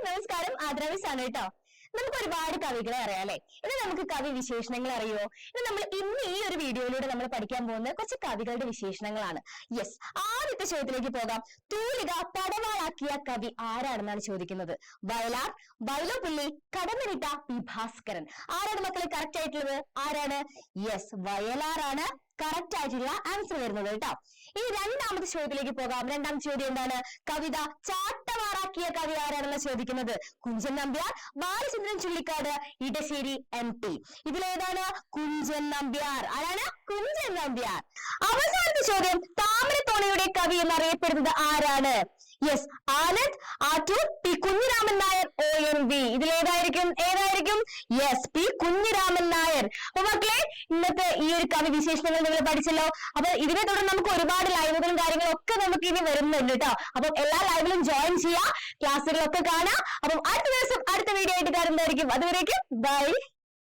നമസ്കാരം, ആദ്രവിസ് ആണ് കേട്ടോ. നമുക്ക് ഒരുപാട് കവികളെ അറിയാം അല്ലെ. ഇനി നമുക്ക് കവി വിശേഷണങ്ങൾ അറിയോ? ഇനി നമ്മൾ ഇന്ന് ഈ ഒരു വീഡിയോയിലൂടെ നമ്മൾ പഠിക്കാൻ പോകുന്നത് കുറച്ച് കവികളുടെ വിശേഷണങ്ങളാണ്. യെസ്, ആദ്യത്തെ ചോദ്യത്തിലേക്ക് പോകാം. തൂലിക പടവാളാക്കിയ കവി ആരാണെന്നാണ് ചോദിക്കുന്നത്. വയലാർ, വൈലോപ്പിള്ളി, കടമ്മനിട്ട, പി ഭാസ്കരൻ. ആരാണ് മക്കളെ കറക്റ്റ് ആയിട്ടുള്ളത്? ആരാണ്? യെസ്, വയലാറാണ് കറക്റ്റ് ആയിട്ടുള്ള ആൻസർ വരുന്നത് കേട്ടോ. ഇനി രണ്ടാമത്തെ ചോദ്യത്തിലേക്ക് പോകാം. രണ്ടാമത്തെ ചോദ്യം എന്താണ്? കവിത ചാട്ടവാറാക്കിയ കവി ആരാണെന്ന് ചോദിക്കുന്നത്. കുഞ്ചൻ നമ്പ്യാർ, ബാലചന്ദ്രൻ ചുള്ളിക്കാട്, ഇടശ്ശേരി MP. ഇതിലേതാണ്? കുഞ്ചൻ നമ്പ്യാർ. ആരാണ്? കുഞ്ചൻ നമ്പ്യാർ. അവസാനത്തെ ചോദ്യം, താമരത്തോണിയുടെ കവി എന്നറിയപ്പെടുന്നത് ആരാണ്? Yes, Anand, Attoor, P Kunhiraman Nair, ONV. ഇതിലേതായിരിക്കും? ഏതായിരിക്കും? Yes, P Kunhiraman Nair. അപ്പൊ മക്കളെ, ഇന്നത്തെ ഈ ഒരു കവി വിശേഷണങ്ങൾ നിങ്ങൾ പഠിച്ചല്ലോ. അപ്പൊ ഇതിനെ തുടർന്ന് നമുക്ക് ഒരുപാട് ലൈവുകളും കാര്യങ്ങളും ഒക്കെ നമുക്ക് ഇനി വരുന്നുണ്ട് കേട്ടോ. അപ്പം എല്ലാ ലൈവിലും ജോയിൻ ചെയ്യാം, ക്ലാസ്സുകളൊക്കെ കാണാം. അപ്പം അടുത്ത ദിവസം അടുത്ത വീഡിയോ ആയിട്ട് കാണുന്നതായിരിക്കും. അതുവരേക്കും ബൈ.